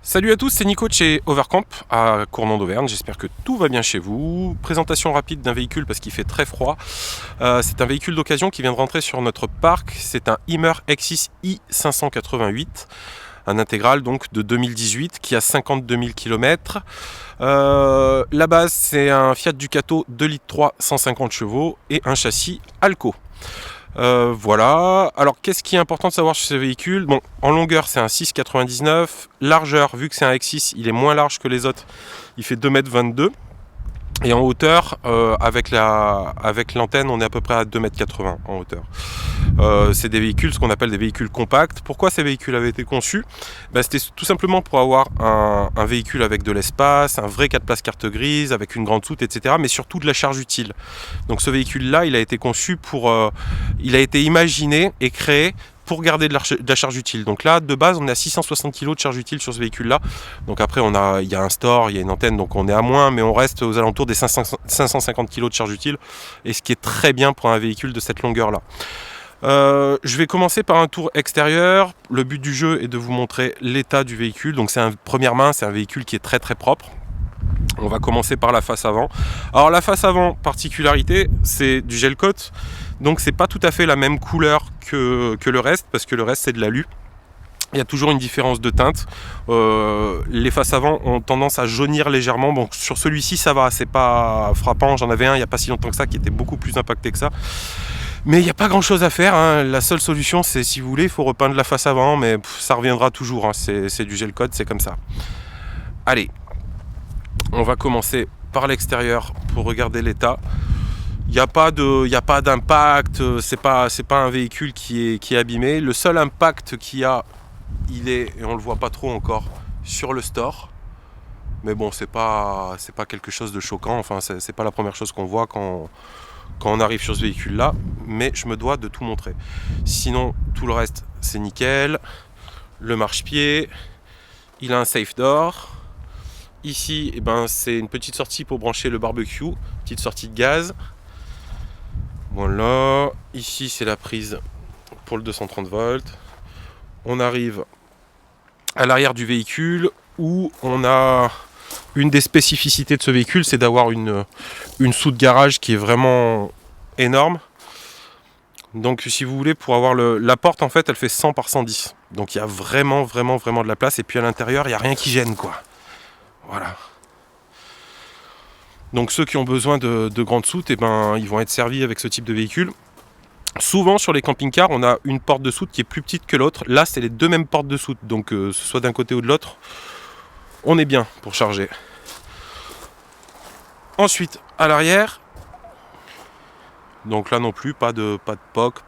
Salut à tous, c'est Nico de chez Overcamp à Cournon d'Auvergne, j'espère que tout va bien chez vous. Présentation rapide d'un véhicule parce qu'il fait très froid. C'est un véhicule d'occasion qui vient de rentrer sur notre parc, c'est un Hymer X6 i588, un intégral donc de 2018 qui a 52 000 km. La base c'est un Fiat Ducato 2 litres 3 150 chevaux et un châssis Alco. Voilà, alors qu'est-ce qui est important de savoir sur ce véhicule? Bon, en longueur c'est un 6,99, largeur, vu que c'est un X6, il est moins large que les autres, il fait 2,22 m, et en hauteur, avec l'antenne, on est à peu près à 2,80 m en hauteur. C'est des véhicules, ce qu'on appelle des véhicules compacts. Pourquoi ces véhicules avaient été conçus? C'était tout simplement pour avoir un véhicule avec de l'espace, un vrai 4 places carte grise, avec une grande soute, etc. Mais surtout de la charge utile. Donc ce véhicule-là, il a été conçu il a été imaginé et créé pour garder de la charge utile. Donc là, de base, on est à 660 kg de charge utile sur ce véhicule-là. Donc après, il y a un store, il y a une antenne, donc on est à moins, mais on reste aux alentours des 550 kg de charge utile, et ce qui est très bien pour un véhicule de cette longueur-là. Je vais commencer par un tour extérieur. Le but du jeu est de vous montrer l'état du véhicule. Donc c'est première main, c'est un véhicule qui est très très propre. On va commencer par la face avant. Alors la face avant, particularité, c'est du gel coat. Donc c'est pas tout à fait la même couleur que le reste, parce que le reste c'est de l'alu. Il y a toujours une différence de teinte. Les faces avant ont tendance à jaunir légèrement. Bon, sur celui-ci ça va, c'est pas frappant. J'en avais un il n'y a pas si longtemps que ça qui était beaucoup plus impacté que ça. Mais il n'y a pas grand chose à faire, hein. La seule solution c'est, si vous voulez, il faut repeindre la face avant, mais ça reviendra toujours, hein. C'est du gel coat, c'est comme ça. Allez, on va commencer par l'extérieur pour regarder l'état. Il n'y a pas d'impact, c'est pas un véhicule qui est abîmé. Le seul impact qu'il y a, il est, et on le voit pas trop encore, sur le store. Mais bon, c'est pas quelque chose de choquant, enfin c'est pas la première chose qu'on voit quand on arrive sur ce véhicule là, mais je me dois de tout montrer. Sinon tout le reste c'est nickel. Le marchepied, il a un safe door. Ici c'est une petite sortie pour brancher le barbecue, petite sortie de gaz. Voilà, ici c'est la prise pour le 230 volts. On arrive à l'arrière du véhicule où on a une des spécificités de ce véhicule, c'est d'avoir une soute garage qui est vraiment énorme. Donc si vous voulez, pour avoir la porte, en fait elle fait 100 par 110. Donc il y a vraiment de la place, et puis à l'intérieur il n'y a rien qui gêne, quoi. Voilà. Donc ceux qui ont besoin de grandes soutes, ils vont être servis avec ce type de véhicule. Souvent sur les camping-cars, on a une porte de soute qui est plus petite que l'autre. Là c'est les deux mêmes portes de soute, donc ce soit d'un côté ou de l'autre, on est bien pour charger. Ensuite à l'arrière, donc là non plus, pas de POC,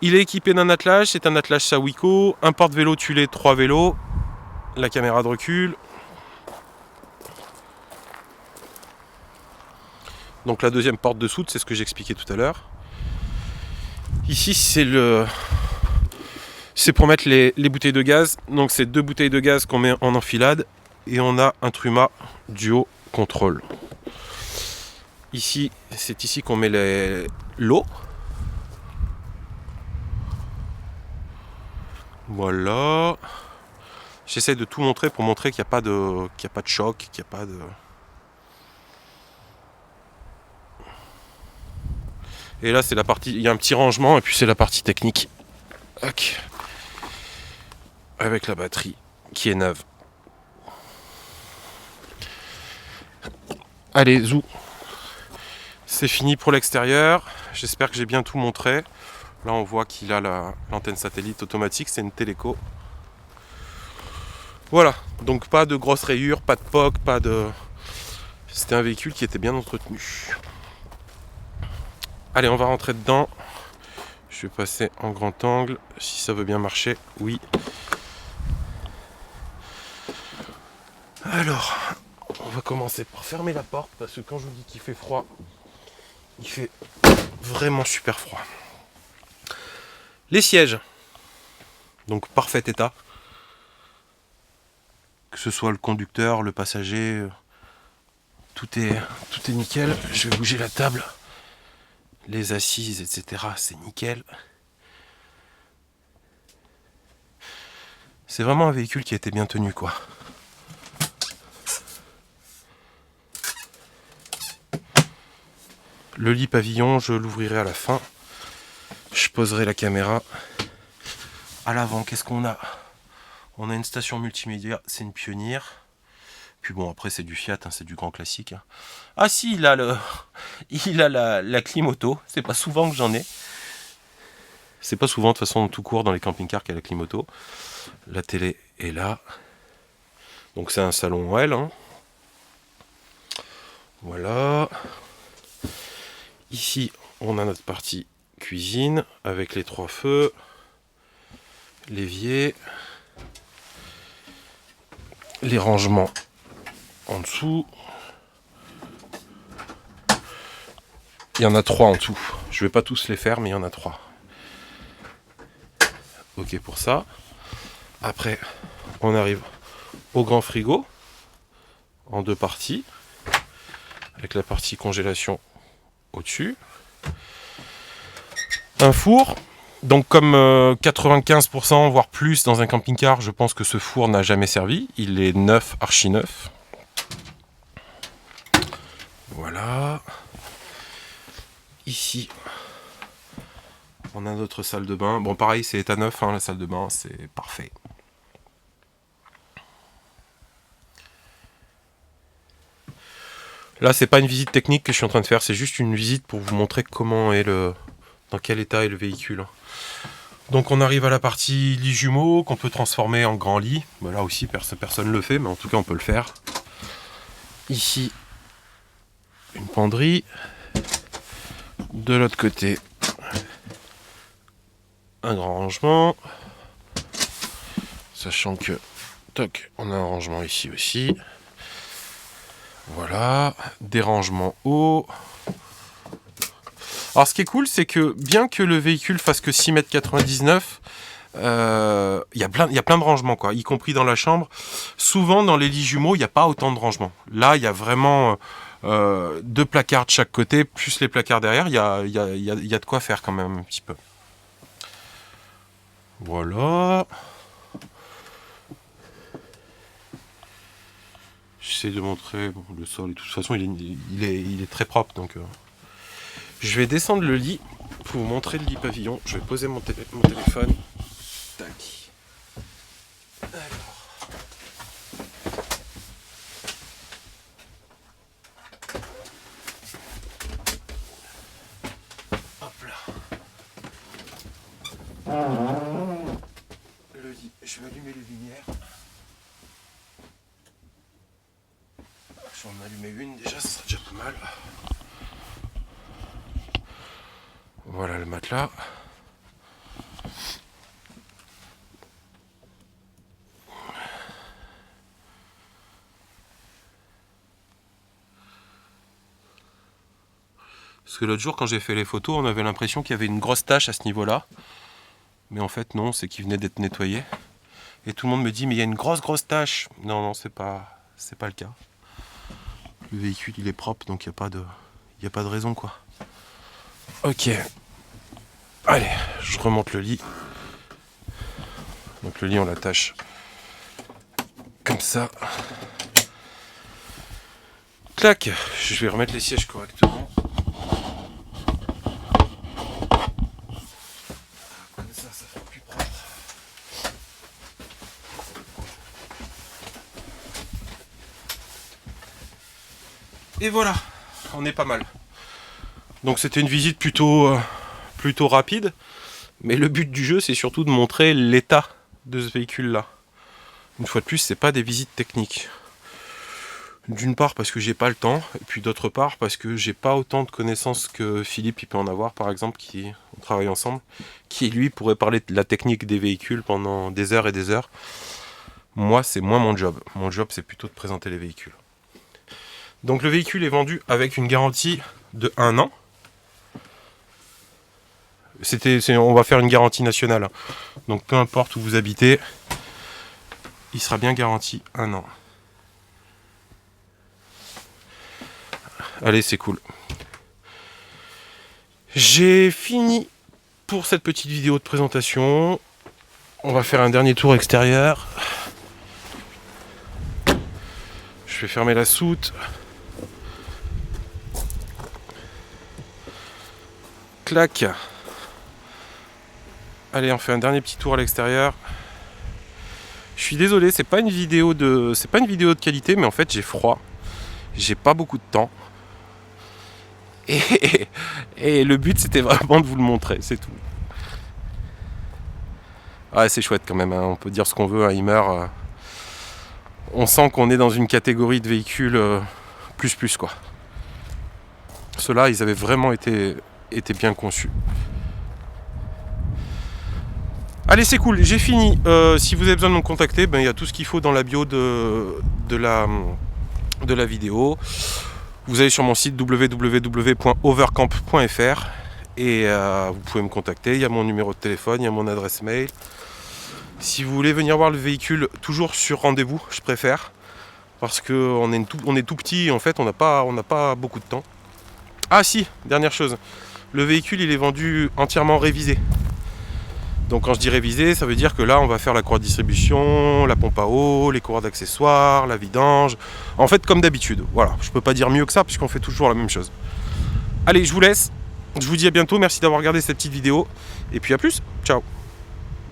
Il est équipé d'un attelage, c'est un attelage Sawiko, un porte-vélo Tulé 3 vélos, la caméra de recul. Donc la deuxième porte de soute, c'est ce que j'expliquais tout à l'heure. Ici c'est pour mettre les bouteilles de gaz. Donc c'est 2 bouteilles de gaz qu'on met en enfilade, et on a un Truma Duo Control. Ici, c'est ici qu'on met l'eau. Voilà. J'essaie de tout montrer pour montrer qu'il n'y a pas de choc, qu'il n'y a pas de... Et là c'est la partie, il y a un petit rangement, et puis c'est la partie technique. Ok. Avec la batterie qui est neuve. Allez, zou. C'est fini pour l'extérieur. J'espère que j'ai bien tout montré. Là on voit qu'il a l'antenne satellite automatique, c'est une Téléco. Voilà, donc pas de grosses rayures, pas de POC, C'était un véhicule qui était bien entretenu. Allez, on va rentrer dedans. Je vais passer en grand angle, si ça veut bien marcher, oui. Alors, on va commencer par fermer la porte, parce que quand je vous dis qu'il fait froid, il fait vraiment super froid. Les sièges, donc parfait état. Que ce soit le conducteur, le passager, tout est nickel. Je vais bouger la table. Les assises, etc. c'est nickel. C'est vraiment un véhicule qui a été bien tenu, quoi. Le lit pavillon, je l'ouvrirai à la fin. Je poserai la caméra. À l'avant, qu'est-ce qu'on a? On a une station multimédia, c'est une Pioneer. Puis bon, après c'est du Fiat, hein, c'est du grand classique. Hein. Ah si, il a la clim auto. C'est pas souvent que j'en ai. C'est pas souvent de toute façon tout court dans les camping-cars qu'il y a la clim auto. La télé est là. Donc c'est un salon L. Hein. Voilà. Ici, on a notre partie cuisine avec les 3 feux, l'évier, les rangements en dessous. Il y en a 3 en tout. Je vais pas tous les faire, mais il y en a 3. Ok pour ça. Après, on arrive au grand frigo en 2 parties avec la partie congélation au-dessus. Un four. Donc comme 95% voire plus dans un camping-car, je pense que ce four n'a jamais servi. Il est neuf, archi neuf. Voilà. Ici, on a notre salle de bain. Bon pareil, c'est état neuf, hein, la salle de bain, c'est parfait. Là, c'est pas une visite technique que je suis en train de faire, c'est juste une visite pour vous montrer comment est dans quel état est le véhicule. Donc on arrive à la partie lit jumeau qu'on peut transformer en grand lit. Ben là aussi personne ne le fait, mais en tout cas on peut le faire. Ici, une penderie. De l'autre côté, un grand rangement. Sachant que, toc, on a un rangement ici aussi. Voilà, des rangements hauts. Alors ce qui est cool, c'est que bien que le véhicule fasse que 6,99 m, il y a plein de rangements, quoi, y compris dans la chambre. Souvent dans les lits jumeaux, il n'y a pas autant de rangements. Là, il y a vraiment 2 placards de chaque côté, plus les placards derrière. Il y a de quoi faire quand même un petit peu. Voilà. J'essaie de montrer le sol et tout. De toute façon, il est très propre, donc... Je vais descendre le lit pour vous montrer le lit pavillon. Je vais poser mon téléphone. Tac. Alors. Hop là. Le lit. Je vais allumer les lumières. J'en ai allumé une déjà, ça sera déjà pas mal. Voilà le matelas. Parce que l'autre jour, quand j'ai fait les photos, on avait l'impression qu'il y avait une grosse tache à ce niveau-là. Mais en fait, non, c'est qu'il venait d'être nettoyé. Et tout le monde me dit, mais il y a une grosse tache. Non, non, c'est pas le cas. Le véhicule, il est propre, donc il n'y a pas de raison, quoi. Ok. Allez, je remonte le lit. Donc le lit, on l'attache comme ça. Clac. Je vais remettre les sièges correctement. Comme ça fait plus propre. Et voilà, on est pas mal. Donc c'était une visite plutôt rapide. Mais le but du jeu, c'est surtout de montrer l'état de ce véhicule-là. Une fois de plus, c'est pas des visites techniques. D'une part parce que j'ai pas le temps, et puis d'autre part parce que j'ai pas autant de connaissances que Philippe il peut en avoir, par exemple, on travaille ensemble, qui lui pourrait parler de la technique des véhicules pendant des heures et des heures. Moi, c'est moins mon job. Mon job, c'est plutôt de présenter les véhicules. Donc le véhicule est vendu avec une garantie de 1 an. On va faire une garantie nationale. Donc peu importe où vous habitez, il sera bien garanti 1 an. Allez, c'est cool. J'ai fini pour cette petite vidéo de présentation. On va faire un dernier tour extérieur. Je vais fermer la soute. Clac. Allez, on fait un dernier petit tour à l'extérieur. Je suis désolé, c'est pas une vidéo de qualité, mais en fait j'ai froid. J'ai pas beaucoup de temps. Et le but c'était vraiment de vous le montrer, c'est tout. Ouais, c'est chouette quand même, hein. On peut dire ce qu'on veut, un Hummer. On sent qu'on est dans une catégorie de véhicules plus quoi. Ceux-là, ils avaient vraiment été bien conçus. Allez, c'est cool, j'ai fini. Si vous avez besoin de me contacter, il y a tout ce qu'il faut dans la bio de la vidéo. Vous allez sur mon site www.overcamp.fr et vous pouvez me contacter. Il y a mon numéro de téléphone, il y a mon adresse mail. Si vous voulez venir voir le véhicule, toujours sur rendez-vous, je préfère. Parce qu'on est tout petit et en fait on n'a pas beaucoup de temps. Ah si, dernière chose. Le véhicule il est vendu entièrement révisé. Donc quand je dis révisé, ça veut dire que là on va faire la croix de distribution, la pompe à eau, les courroies d'accessoires, la vidange. En fait comme d'habitude. Voilà, je peux pas dire mieux que ça puisqu'on fait toujours la même chose. Allez, je vous laisse. Je vous dis à bientôt, merci d'avoir regardé cette petite vidéo. Et puis à plus, ciao.